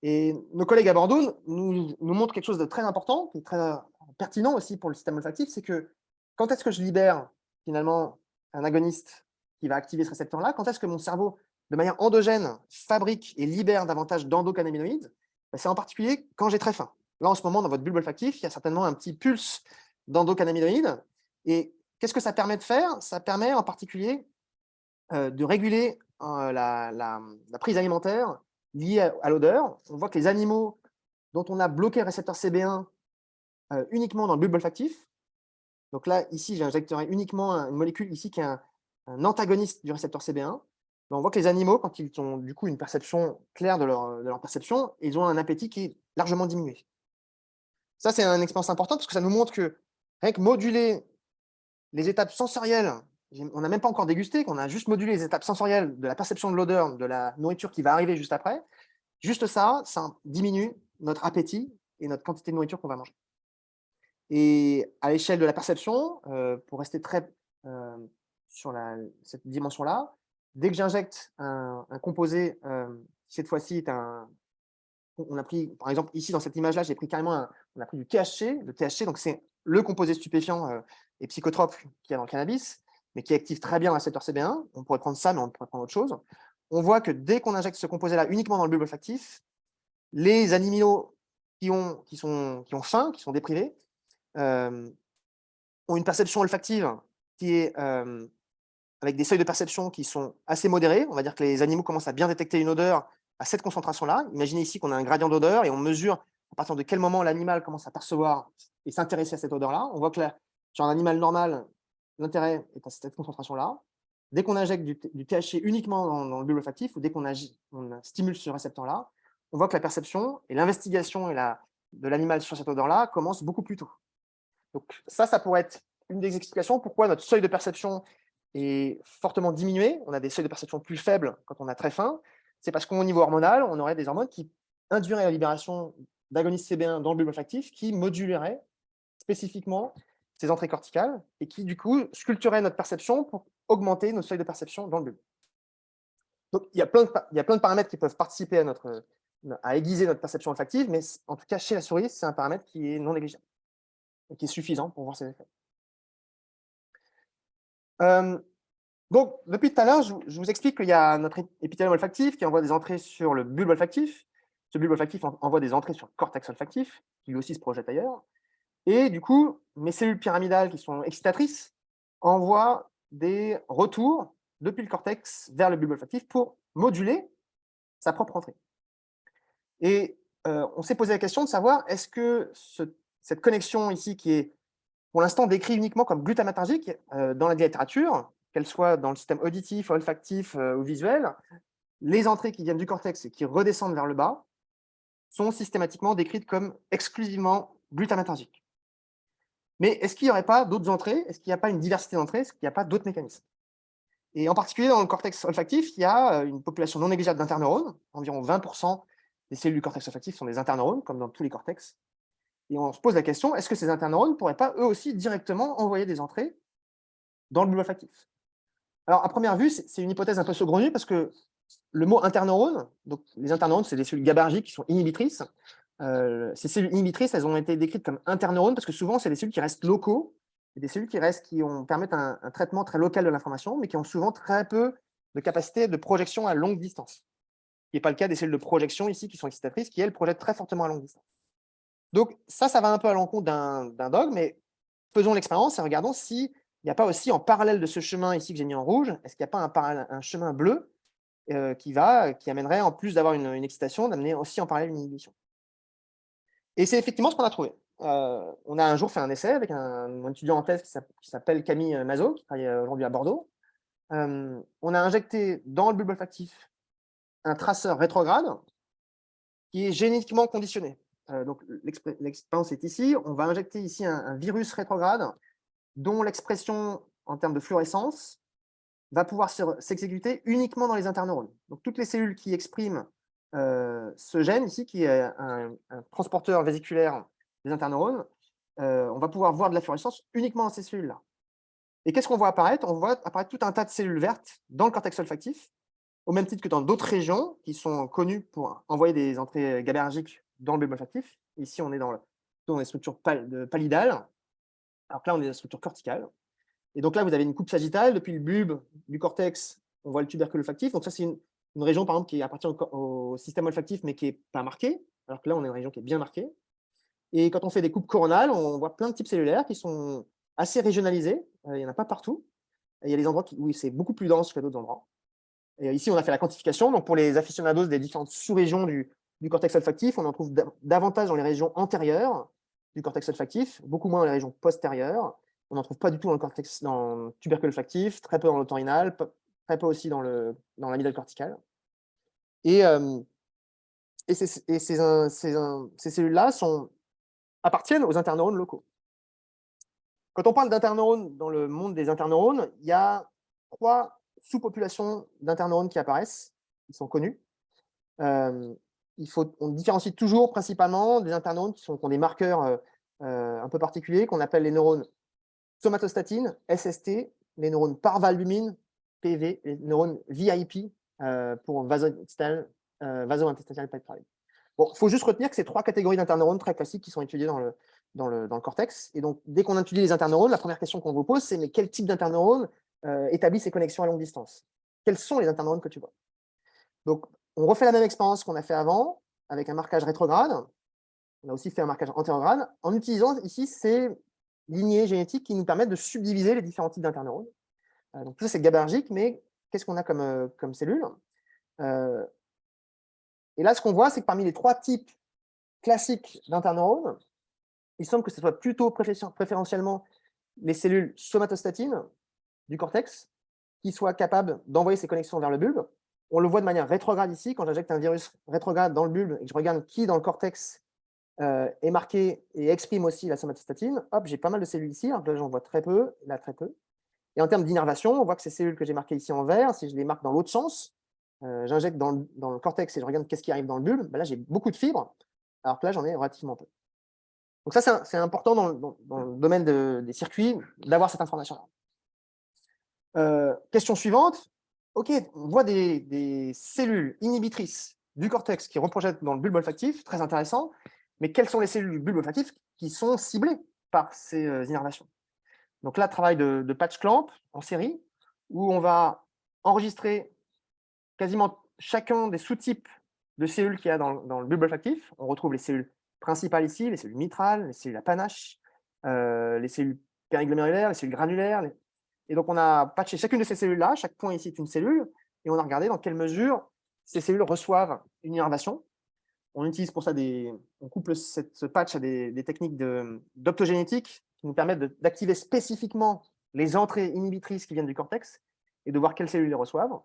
Et nos collègues à Bordeaux nous montrent quelque chose de très important, qui est très pertinent aussi pour le système olfactif, c'est que quand est-ce que je libère finalement un agoniste qui va activer ce récepteur-là? Quand est-ce que mon cerveau, de manière endogène, fabrique et libère davantage d'endocannabinoïdes? C'est en particulier quand j'ai très faim. Là, en ce moment, dans votre bulbe olfactif, il y a certainement un petit pulse d'endocannabinoïdes. Et qu'est-ce que ça permet de faire? Ça permet en particulier de réguler la prise alimentaire liée à l'odeur. On voit que les animaux dont on a bloqué le récepteur CB1 uniquement dans le bulbe olfactif, donc là, ici, j'injecterai uniquement une molécule ici qui est un antagoniste du récepteur CB1. On voit que les animaux, quand ils ont du coup une perception claire de leur perception, ils ont un appétit qui est largement diminué. Ça, c'est une expérience importante parce que ça nous montre que rien que moduler les étapes sensorielles, on n'a même pas encore dégusté, qu'on a juste modulé les étapes sensorielles de la perception de l'odeur, de la nourriture qui va arriver juste après, juste ça diminue notre appétit et notre quantité de nourriture qu'on va manger. Et à l'échelle de la perception, pour rester très sur cette dimension-là, dès que j'injecte un composé, cette fois-ci, on a pris, par exemple, ici dans cette image-là, j'ai pris carrément on a pris du THC. Le THC, donc c'est le composé stupéfiant et psychotrope qu'il y a dans le cannabis, mais qui active très bien le récepteur CB1. On pourrait prendre ça, mais on pourrait prendre autre chose. On voit que dès qu'on injecte ce composé-là uniquement dans le bulbe olfactif, les animaux qui ont faim, qui sont déprivés, ont une perception olfactive qui est avec des seuils de perception qui sont assez modérés. On va dire que les animaux commencent à bien détecter une odeur à cette concentration-là. Imaginez ici qu'on a un gradient d'odeur et on mesure à partir de quel moment l'animal commence à percevoir et s'intéresser à cette odeur-là. On voit que là, sur un animal normal, l'intérêt est à cette concentration-là. Dès qu'on injecte du THC uniquement dans le bulbe olfactif ou dès qu'on stimule ce récepteur-là, on voit que la perception et l'investigation de l'animal sur cette odeur-là commencent beaucoup plus tôt. Donc ça pourrait être une des explications pourquoi notre seuil de perception est fortement diminué. On a des seuils de perception plus faibles quand on a très faim. C'est parce qu'au niveau hormonal, on aurait des hormones qui induiraient la libération d'agonistes CB1 dans le bulbe olfactif qui moduleraient spécifiquement ces entrées corticales et qui, du coup, sculpturaient notre perception pour augmenter nos seuils de perception dans le bulbe. Donc, il y a plein de paramètres qui peuvent participer à aiguiser notre perception olfactive, mais en tout cas, chez la souris, c'est un paramètre qui est non négligeable et qui est suffisant pour voir ses effets. Donc, depuis tout à l'heure, je vous explique qu'il y a notre épithélium olfactif qui envoie des entrées sur le bulbe olfactif. Ce bulbe olfactif envoie des entrées sur le cortex olfactif, qui lui aussi se projette ailleurs. Et du coup, mes cellules pyramidales qui sont excitatrices envoient des retours depuis le cortex vers le bulbe olfactif pour moduler sa propre entrée. Et on s'est posé la question de savoir, est-ce que cette connexion ici, qui est pour l'instant décrite uniquement comme glutamatergique dans la littérature, qu'elle soit dans le système auditif, olfactif ou visuel, les entrées qui viennent du cortex et qui redescendent vers le bas sont systématiquement décrites comme exclusivement glutamatergiques. Mais est-ce qu'il n'y aurait pas d'autres entrées? Est-ce qu'il n'y a pas une diversité d'entrées? Est-ce qu'il n'y a pas d'autres mécanismes? Et en particulier, dans le cortex olfactif, il y a une population non négligeable d'interneurones. Environ 20% des cellules du cortex olfactif sont des interneurones, comme dans tous les cortex. Et on se pose la question, est-ce que ces interneurones ne pourraient pas, eux aussi, directement envoyer des entrées dans le bulbe olfactif? Alors, à première vue, c'est une hypothèse un peu saugrenue parce que le mot interneurone, donc les interneurones, c'est des cellules GABAergiques qui sont inhibitrices. Ces cellules inhibitrices, elles ont été décrites comme interneurones parce que souvent, c'est des cellules qui restent locaux, des cellules qui permettent un traitement très local de l'information, mais qui ont souvent très peu de capacité de projection à longue distance. Ce qui n'est pas le cas des cellules de projection ici qui sont excitatrices, qui, elles, projettent très fortement à longue distance. Donc ça va un peu à l'encontre d'un dogme, mais faisons l'expérience et regardons si il n'y a pas aussi en parallèle de ce chemin ici que j'ai mis en rouge, est-ce qu'il n'y a pas un chemin bleu qui amènerait, en plus d'avoir une excitation, d'amener aussi en parallèle une inhibition. Et c'est effectivement ce qu'on a trouvé. On a un jour fait un essai avec un étudiant en thèse qui s'appelle Camille Mazot, qui travaille aujourd'hui à Bordeaux. On a injecté dans le bulbe olfactif un traceur rétrograde qui est génétiquement conditionné. Donc l'expérience est ici. On va injecter ici un virus rétrograde dont l'expression en termes de fluorescence va pouvoir s'exécuter uniquement dans les interneurones. Donc toutes les cellules qui expriment ce gène ici, qui est un transporteur vésiculaire des interneurones, on va pouvoir voir de la fluorescence uniquement dans ces cellules-là. Et qu'est-ce qu'on voit apparaître? On voit apparaître tout un tas de cellules vertes dans le cortex olfactif, au même titre que dans d'autres régions qui sont connues pour envoyer des entrées GABAergiques dans le bulbe olfactif. Ici, on est dans les structures pallidales, alors que là, on est dans les structures corticales. Et donc là, vous avez une coupe sagittale. Depuis le bulbe du cortex, on voit le tubercule olfactif. Donc ça, c'est une région, par exemple, qui appartient au système olfactif, mais qui n'est pas marquée, alors que là, on a une région qui est bien marquée. Et quand on fait des coupes coronales, on voit plein de types cellulaires qui sont assez régionalisés. Il n'y en a pas partout. Et il y a des endroits où c'est beaucoup plus dense que d'autres endroits. Et ici, on a fait la quantification. Donc, pour les aficionados des différentes sous-régions du cortex olfactif, on en trouve davantage dans les régions antérieures du cortex olfactif, beaucoup moins dans les régions postérieures. On n'en trouve pas du tout dans le tubercule olfactif, très peu dans l'otorhinal, très peu aussi dans l'amygdale corticale. Et ces cellules-là appartiennent aux interneurones locaux. Quand on parle d'interneurones dans le monde des interneurones, il y a 3 sous-populations d'interneurones qui apparaissent, qui sont connues. On différencie toujours principalement des interneurones qui ont des marqueurs un peu particuliers, qu'on appelle les neurones somatostatine, SST, les neurones parvalbumine, PV, les neurones VIP pour vaso-intestinal peptide. Bon, il faut juste retenir que c'est 3 catégories d'interneurones très classiques qui sont étudiées dans le cortex. Et donc, dès qu'on étudie les interneurones, la première question qu'on vous pose, c'est mais quel type d'interneurones établit ces connexions à longue distance? Quels sont les interneurones que tu vois? Donc, on refait la même expérience qu'on a fait avant, avec un marquage rétrograde. On a aussi fait un marquage antérograde, en utilisant ici ces lignées génétiques qui nous permettent de subdiviser les différents types d'interneurones. Donc, tout ça, c'est GABAergique, mais qu'est-ce qu'on a comme cellules? Et là, ce qu'on voit, c'est que parmi les 3 types classiques d'interneurones, il semble que ce soit plutôt préférentiellement les cellules somatostatines du cortex qui soient capables d'envoyer ces connexions vers le bulbe. On le voit de manière rétrograde ici, quand j'injecte un virus rétrograde dans le bulbe et que je regarde qui dans le cortex est marqué et exprime aussi la somatostatine, hop, j'ai pas mal de cellules ici, alors que là j'en vois très peu, là très peu. Et en termes d'innervation, on voit que ces cellules que j'ai marquées ici en vert, si je les marque dans l'autre sens, j'injecte dans le cortex et je regarde qu'est-ce qui arrive dans le bulbe, ben là j'ai beaucoup de fibres, alors que là j'en ai relativement peu. Donc ça, c'est important dans le domaine des circuits d'avoir cette information-là. Question suivante. OK, on voit des cellules inhibitrices du cortex qui reprojettent dans le bulbe olfactif, très intéressant, mais quelles sont les cellules du bulbe olfactif qui sont ciblées par ces innervations? Donc là, travail de patch clamp en série, où on va enregistrer quasiment chacun des sous-types de cellules qu'il y a dans le bulbe olfactif. On retrouve les cellules principales ici, les cellules mitrales, les cellules à panache, les cellules périglomérulaires, les cellules granulaires. Et donc, on a patché chacune de ces cellules-là, chaque point ici est une cellule, et on a regardé dans quelle mesure ces cellules reçoivent une innervation. On utilise pour ça on couple ce patch à des techniques d'optogénétique qui nous permettent d'activer spécifiquement les entrées inhibitrices qui viennent du cortex et de voir quelles cellules les reçoivent.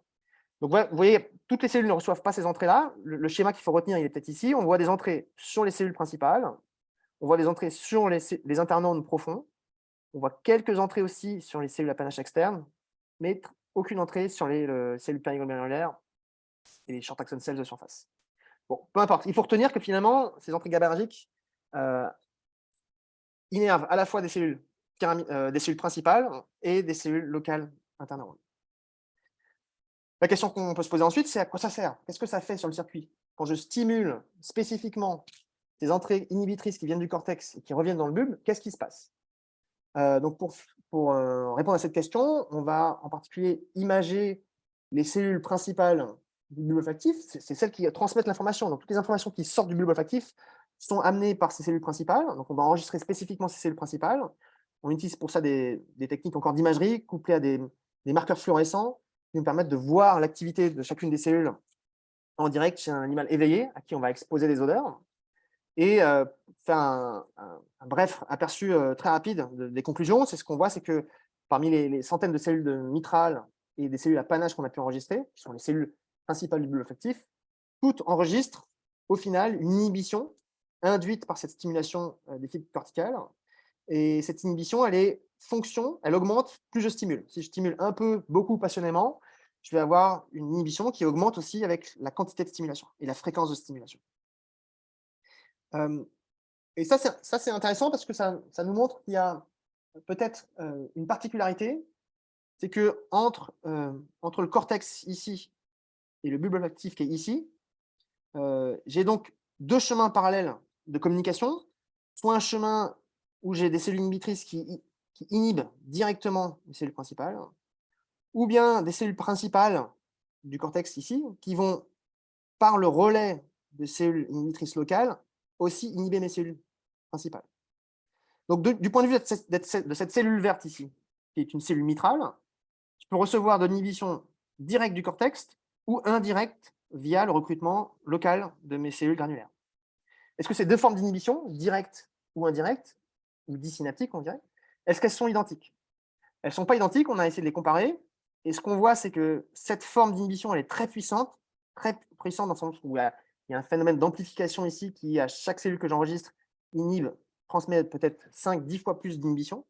Donc, vous voyez, toutes les cellules ne reçoivent pas ces entrées-là. Le schéma qu'il faut retenir, il est peut-être ici. On voit des entrées sur les cellules principales. On voit des entrées sur les interneurones profonds. On voit quelques entrées aussi sur les cellules à panache externe, mais aucune entrée sur les cellules périglomérulaires et les short axon cells de surface. Bon, peu importe. Il faut retenir que finalement, ces entrées GABAergiques innervent à la fois des cellules principales et des cellules locales interneurones. La question qu'on peut se poser ensuite, c'est à quoi ça sert? Qu'est-ce que ça fait sur le circuit? Quand je stimule spécifiquement ces entrées inhibitrices qui viennent du cortex et qui reviennent dans le bulbe, qu'est-ce qui se passe? Donc pour répondre à cette question, on va en particulier imager les cellules principales du bulbe olfactif. C'est celles qui transmettent l'information. Donc toutes les informations qui sortent du bulbe olfactif sont amenées par ces cellules principales. Donc on va enregistrer spécifiquement ces cellules principales. On utilise pour ça des techniques encore d'imagerie couplées à des marqueurs fluorescents qui nous permettent de voir l'activité de chacune des cellules en direct chez un animal éveillé à qui on va exposer des odeurs et faire un bref aperçu très rapide des conclusions. C'est ce qu'on voit, c'est que parmi les centaines de cellules mitrales et des cellules à panache qu'on a pu enregistrer, qui sont les cellules principales du bulbe olfactif, toutes enregistrent au final une inhibition induite par cette stimulation des fibres corticales. Et cette inhibition, elle augmente plus je stimule. Si je stimule un peu, beaucoup, passionnément, je vais avoir une inhibition qui augmente aussi avec la quantité de stimulation et la fréquence de stimulation. Et ça, c'est intéressant parce que ça nous montre qu'il y a peut-être une particularité, c'est que entre le cortex ici et le bulbe olfactif qui est ici, j'ai donc deux chemins parallèles de communication, soit un chemin où j'ai des cellules inhibitrices qui inhibent directement les cellules principales, ou bien des cellules principales du cortex ici, qui vont, par le relais de cellules inhibitrices locales, aussi inhiber mes cellules principales. Donc, du point de vue de cette cellule verte ici, qui est une cellule mitrale, je peux recevoir de l'inhibition directe du cortex ou indirecte via le recrutement local de mes cellules granulaires. Est-ce que ces deux formes d'inhibition, directe ou indirecte, ou dissynaptique, on dirait, est-ce qu'elles sont identiques? Elles ne sont pas identiques, on a essayé de les comparer, et ce qu'on voit, c'est que cette forme d'inhibition, elle est très puissante dans le sens où il y a un phénomène d'amplification ici qui, à chaque cellule que j'enregistre, inhibe, transmet peut-être 5-10 fois plus d'inhibition.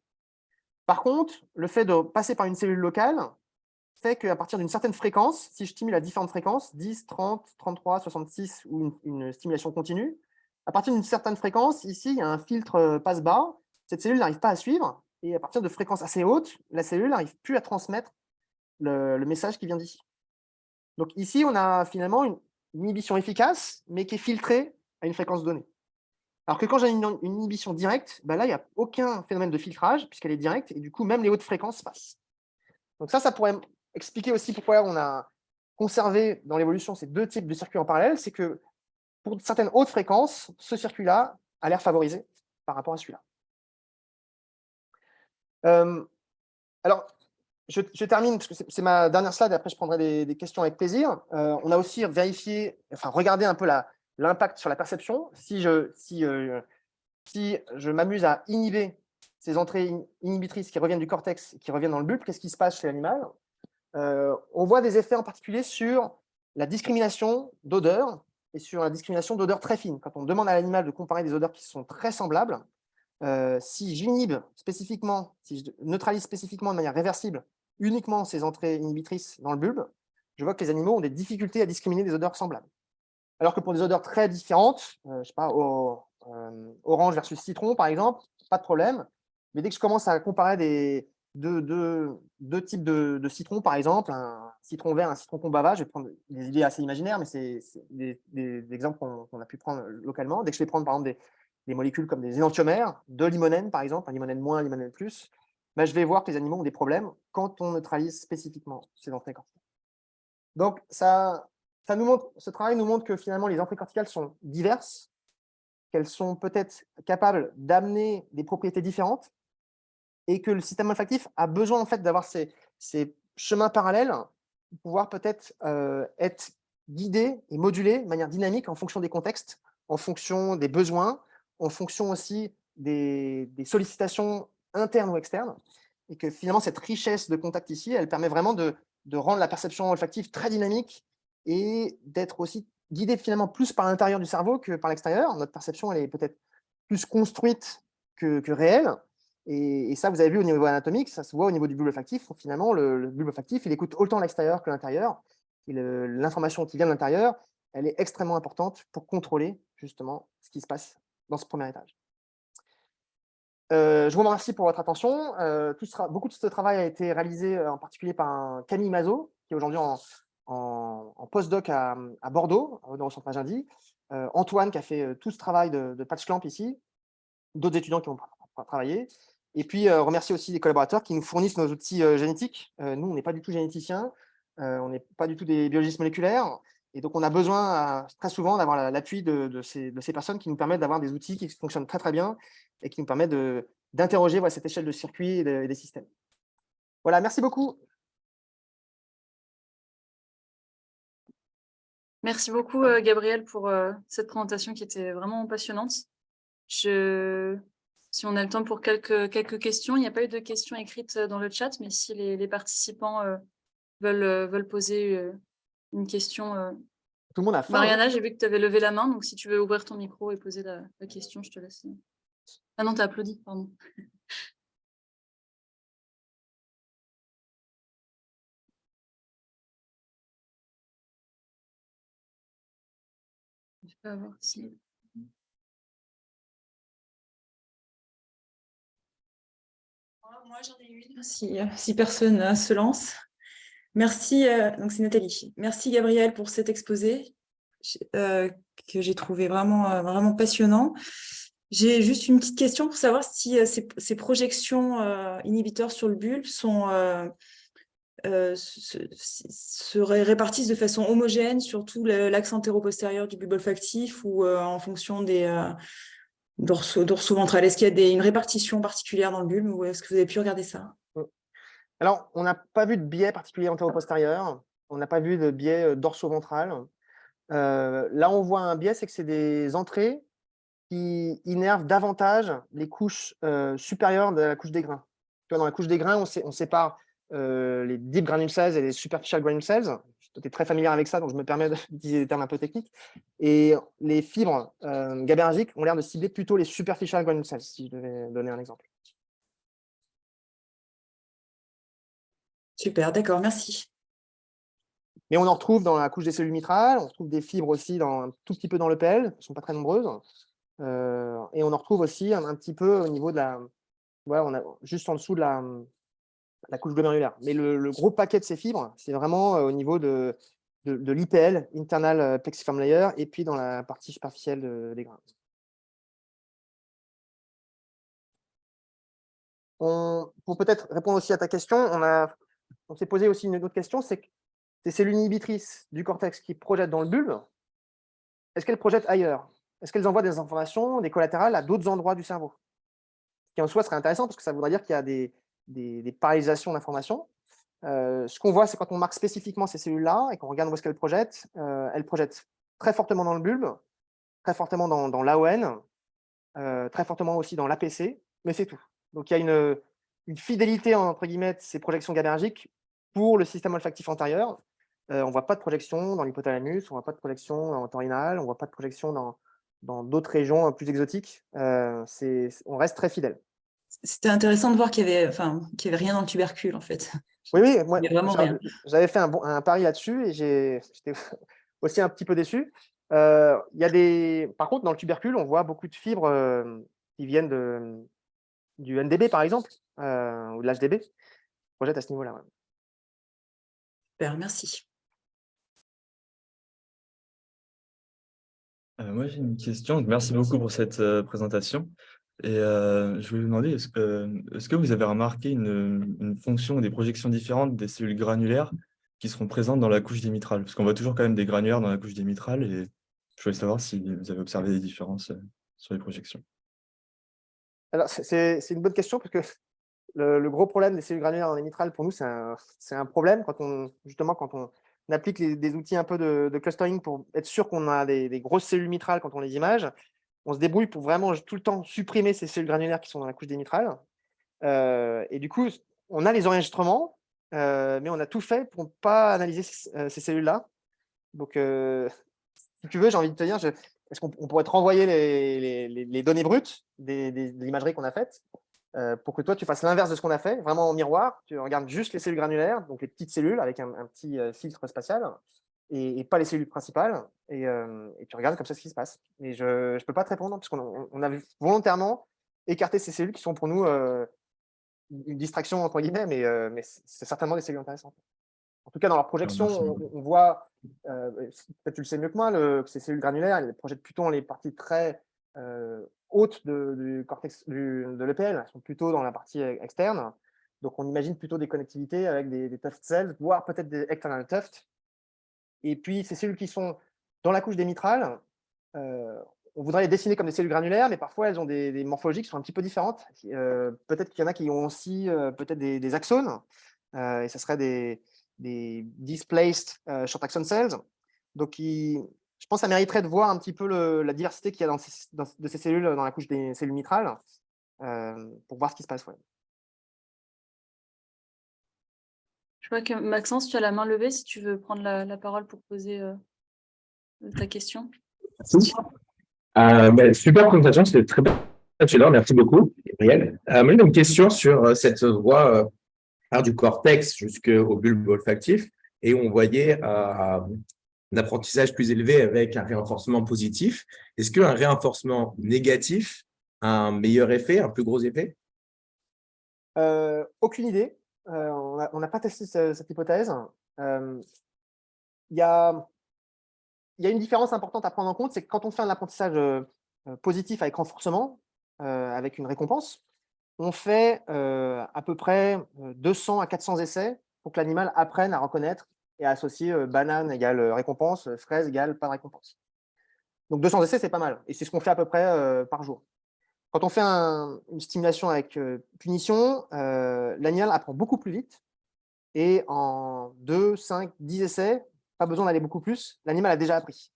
Par contre, le fait de passer par une cellule locale fait qu'à partir d'une certaine fréquence, si je stimule à différentes fréquences, 10, 30, 33, 66 ou une stimulation continue, à partir d'une certaine fréquence, ici, il y a un filtre passe-bas, cette cellule n'arrive pas à suivre, et à partir de fréquences assez hautes, la cellule n'arrive plus à transmettre le message qui vient d'ici. Donc ici, on a finalement une inhibition efficace, mais qui est filtrée à une fréquence donnée. Alors que quand j'ai une inhibition directe, là, il n'y a aucun phénomène de filtrage, puisqu'elle est directe, et du coup, même les hautes fréquences passent. Donc ça pourrait expliquer aussi pourquoi on a conservé dans l'évolution ces deux types de circuits en parallèle, c'est que pour certaines hautes fréquences, ce circuit-là a l'air favorisé par rapport à celui-là. Alors, je termine, parce que c'est ma dernière slide, et après je prendrai des questions avec plaisir. On a aussi regardé un peu l'impact sur la perception. Si je m'amuse à inhiber ces entrées inhibitrices qui reviennent du cortex, qui reviennent dans le bulbe, qu'est-ce qui se passe chez l'animal? On voit des effets en particulier sur la discrimination d'odeurs et sur la discrimination d'odeurs très fines. Quand on demande à l'animal de comparer des odeurs qui sont très semblables, si j'inhibe spécifiquement, si je neutralise spécifiquement de manière réversible uniquement ces entrées inhibitrices dans le bulbe, je vois que les animaux ont des difficultés à discriminer des odeurs semblables. Alors que pour des odeurs très différentes, je sais pas, orange versus citron par exemple, pas de problème. Mais dès que je commence à comparer deux types de citrons, par exemple, un citron vert, un citron combava, je vais prendre des idées assez imaginaires, mais c'est des exemples qu'on a pu prendre localement. Dès que je vais prendre par exemple des molécules comme des énantiomères, de limonène par exemple, un limonène moins, un limonène plus, je vais voir que les animaux ont des problèmes quand on neutralise spécifiquement ces entrées corticales. Donc ce travail nous montre que finalement les entrées corticales sont diverses, qu'elles sont peut-être capables d'amener des propriétés différentes, et que le système olfactif a besoin en fait d'avoir ces chemins parallèles pour pouvoir peut-être être guidé et modulé de manière dynamique en fonction des contextes, en fonction des besoins, en fonction aussi des sollicitations internes ou externes, et que finalement cette richesse de contact ici, elle permet vraiment de rendre la perception olfactive très dynamique et d'être aussi guidé finalement plus par l'intérieur du cerveau que par l'extérieur. Notre perception, elle est peut-être plus construite que réelle. Et ça, vous avez vu au niveau anatomique, ça se voit au niveau du bulbe olfactif. Finalement, le bulbe olfactif, il écoute autant l'extérieur que l'intérieur. Et l'information qui vient de l'intérieur, elle est extrêmement importante pour contrôler justement ce qui se passe dans ce premier étage. Je vous remercie pour votre attention. Beaucoup de ce travail a été réalisé en particulier par Camille Mazot, qui est aujourd'hui en postdoc à Bordeaux, dans le centre Agendy. Antoine, qui a fait tout ce travail de patch clamp ici. D'autres étudiants qui ont travaillé. Et puis, remercier aussi les collaborateurs qui nous fournissent nos outils génétiques. Nous, on n'est pas du tout généticiens, on n'est pas du tout des biologistes moléculaires. Et donc, on a besoin très souvent d'avoir l'appui de ces personnes qui nous permettent d'avoir des outils qui fonctionnent très, très bien et qui nous permettent d'interroger cette échelle de circuits et des systèmes. Voilà, merci beaucoup. Merci beaucoup, Gabriel, pour cette présentation qui était vraiment passionnante. Si on a le temps pour quelques questions, il n'y a pas eu de questions écrites dans le chat, mais si les participants veulent poser une question. Tout le monde a faim. Mariana, j'ai vu que tu avais levé la main, donc si tu veux ouvrir ton micro et poser la question, je te laisse. Ah non, tu as applaudi, pardon. Je peux avoir si... Moi, j'en ai une. Si personne se lance. Merci, donc c'est Nathalie. Merci Gabriel pour cet exposé que j'ai trouvé vraiment passionnant. J'ai juste une petite question pour savoir si ces projections inhibiteurs sur le bulbe se répartissent de façon homogène sur tout l'axe antéro-postérieur du bulbe olfactif ou en fonction des dorso-ventral. Est-ce qu'il y a une répartition particulière dans le bulbe ou est-ce que vous avez pu regarder ça? Alors, on n'a pas vu de biais particulier antéro-postérieur. On n'a pas vu de biais dorso-ventral. Là, on voit un biais, c'est que c'est des entrées qui innervent davantage les couches supérieures de la couche des grains. Tu vois, dans la couche des grains, on sépare les deep granule cells et les superficial granule cells. Tu es très familière avec ça, donc je me permets d'utiliser des termes un peu techniques. Et les fibres GABAergiques ont l'air de cibler plutôt les superficial granule cells, si je devais donner un exemple. Super, d'accord, merci. Mais on en retrouve dans la couche des cellules mitrales, on retrouve des fibres aussi un tout petit peu dans l'EPL, elles ne sont pas très nombreuses. Et on en retrouve aussi un petit peu au niveau de la... Voilà, on a juste en dessous de la couche glomérulaire. Mais le gros paquet de ces fibres, c'est vraiment au niveau de l'IPL, Internal Plexiform Layer, et puis dans la partie superficielle des grains. Pour peut-être répondre aussi à ta question, on s'est posé aussi une autre question, c'est que ces cellules inhibitrices du cortex qui projettent dans le bulbe, est-ce qu'elles projettent ailleurs? Est-ce qu'elles envoient des informations, des collatérales à d'autres endroits du cerveau? Ce qui en soi serait intéressant parce que ça voudrait dire qu'il y a des paralysations d'informations. Ce qu'on voit, c'est quand on marque spécifiquement ces cellules-là et qu'on regarde où est-ce qu'elles projettent très fortement dans le bulbe, très fortement dans l'AON, très fortement aussi dans l'APC, mais c'est tout. Donc il y a une fidélité, entre guillemets, de ces projections GABAergiques pour le système olfactif antérieur. On ne voit pas de projection dans l'hypothalamus, on ne voit pas de projection en torrinal, on ne voit pas de projection dans d'autres régions plus exotiques. On reste très fidèle. C'était intéressant de voir qu'il y avait rien dans le tubercule, en fait. Oui, moi, il y a vraiment rien. J'avais fait un pari là-dessus et j'étais aussi un petit peu déçu. Par contre, dans le tubercule, on voit beaucoup de fibres qui viennent du NDB, par exemple, ou de l'HDB. Projette à ce niveau-là. Ouais. Super, merci. Moi, j'ai une question. Donc, merci beaucoup pour cette présentation. Et je voulais vous demander, est-ce que vous avez remarqué une fonction, des projections différentes des cellules granulaires qui seront présentes dans la couche démitrale? Parce qu'on voit toujours quand même des granulaires dans la couche démitrale et je voulais savoir si vous avez observé des différences sur les projections. Alors, c'est une bonne question parce que le gros problème des cellules granulaires dans les mitrales, pour nous, c'est un problème quand on applique des outils un peu de clustering pour être sûr qu'on a des grosses cellules mitrales quand on les image. On se débrouille pour vraiment tout le temps supprimer ces cellules granulaires qui sont dans la couche des mitrales. Et du coup, on a les enregistrements, mais on a tout fait pour ne pas analyser ces cellules-là. Donc, si tu veux, j'ai envie de te dire, est-ce qu'on pourrait te renvoyer les données brutes de l'imagerie qu'on a faite pour que toi, tu fasses l'inverse de ce qu'on a fait, vraiment en miroir. Tu regardes juste les cellules granulaires, donc les petites cellules avec un petit filtre spatial, et pas les cellules principales. Et tu regardes comme ça ce qui se passe. Et je ne peux pas te répondre, parce qu'on a volontairement écarté ces cellules qui sont pour nous une distraction, entre guillemets, mais c'est certainement des cellules intéressantes. En tout cas, dans leur projection, on voit, peut-être tu le sais mieux que moi, que ces cellules granulaires, elles projettent plutôt dans les parties très hautes du cortex de l'EPL. Elles sont plutôt dans la partie externe. Donc, on imagine plutôt des connectivités avec des tuft cells, voire peut-être des external tuft. Et puis, ces cellules qui sont dans la couche des mitrales, on voudrait les dessiner comme des cellules granulaires, mais parfois elles ont des morphologies qui sont un petit peu différentes. Peut-être qu'il y en a qui ont aussi peut-être des axones, et ça serait des displaced short axon cells. Donc, je pense que ça mériterait de voir un petit peu la diversité qu'il y a de ces cellules dans la couche des cellules mitrales, pour voir ce qui se passe. Ouais. Je vois que Maxence, tu as la main levée si tu veux prendre la parole pour poser ta question. Super présentation, c'était très passionnant. Merci beaucoup, Gabriel. Moi, j'ai une question sur cette voie du cortex jusqu'au bulbe olfactif, et on voyait un apprentissage plus élevé avec un réenforcement positif. Est-ce qu'un réenforcement négatif a un meilleur effet, un plus gros effet? Aucune idée. On n'a pas testé cette hypothèse. Il y a une différence importante à prendre en compte, c'est que quand on fait un apprentissage positif avec renforcement, avec une récompense, on fait à peu près 200 à 400 essais pour que l'animal apprenne à reconnaître et à associer banane égale récompense, fraise égale pas de récompense. Donc 200 essais, c'est pas mal. Et c'est ce qu'on fait à peu près par jour. Quand on fait une stimulation avec punition, l'animal apprend beaucoup plus vite. Et en 2, 5, 10 essais, pas besoin d'aller beaucoup plus, l'animal a déjà appris.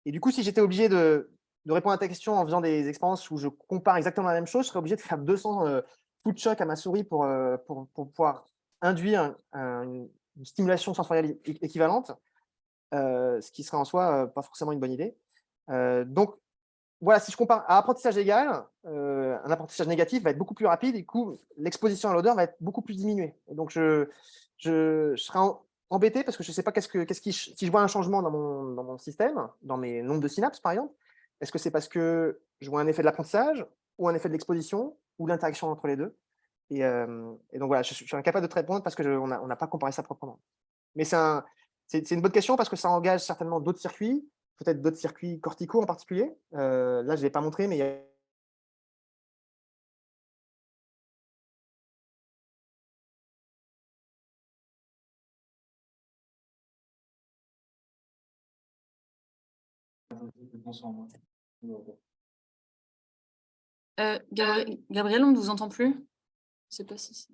Et du coup, si j'étais obligé de répondre à ta question en faisant des expériences où je compare exactement la même chose, je serais obligé de faire 200 coups de choc à ma souris pour pouvoir induire une stimulation sensorielle équivalente, ce qui serait en soi pas forcément une bonne idée. Donc, voilà, si je compare à apprentissage égal, un apprentissage négatif va être beaucoup plus rapide, et du coup, l'exposition à l'odeur va être beaucoup plus diminuée. Et donc, je serais embêté parce que je ne sais pas si je vois un changement dans mon système, dans mes nombres de synapses, par exemple, est-ce que c'est parce que je vois un effet de l'apprentissage ou un effet de l'exposition ou l'interaction entre les deux? Et donc, voilà, je suis incapable de te répondre parce qu'on n'a pas comparé ça proprement. Mais c'est une bonne question parce que ça engage certainement d'autres circuits, peut-être d'autres circuits corticaux en particulier. Là, je ne l'ai pas montré, mais il y a Gabriel, on ne vous entend plus. Je ne sais pas si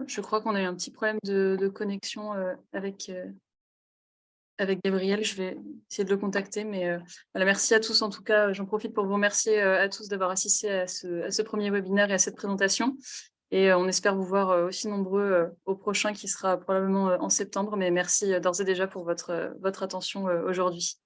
je crois qu'on a eu un petit problème de connexion avec Gabriel. Je vais essayer de le contacter. Mais voilà, merci à tous. En tout cas, j'en profite pour vous remercier à tous d'avoir assisté à ce premier webinaire et à cette présentation. Et on espère vous voir aussi nombreux au prochain qui sera probablement en septembre. Mais merci d'ores et déjà pour votre attention aujourd'hui.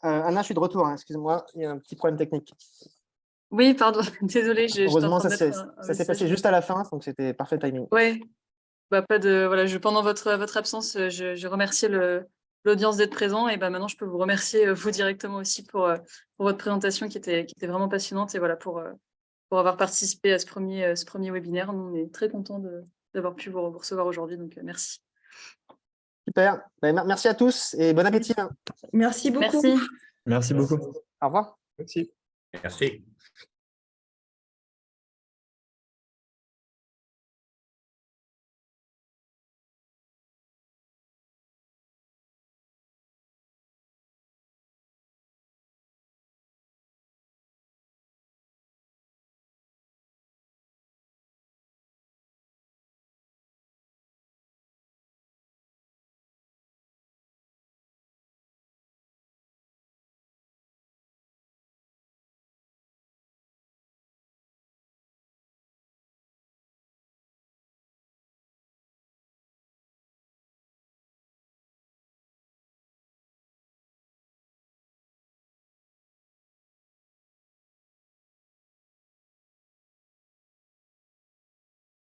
Anna, je suis de retour, hein, excuse-moi, il y a un petit problème technique. Oui, pardon, désolée, j'étais en Heureusement, train de ça mettre un s'est message. passé juste à la fin, donc c'était parfait timing. Ouais, bah, pas de, voilà, pendant votre absence, je remerciais l'audience d'être présent et bah, maintenant je peux vous remercier vous directement aussi pour votre présentation qui était vraiment passionnante et voilà pour avoir participé à ce premier webinaire. Nous, on est très contents d'avoir pu vous recevoir aujourd'hui, donc merci. Super. Merci à tous et bon appétit. Merci beaucoup. Merci. Merci beaucoup. Au revoir. Merci.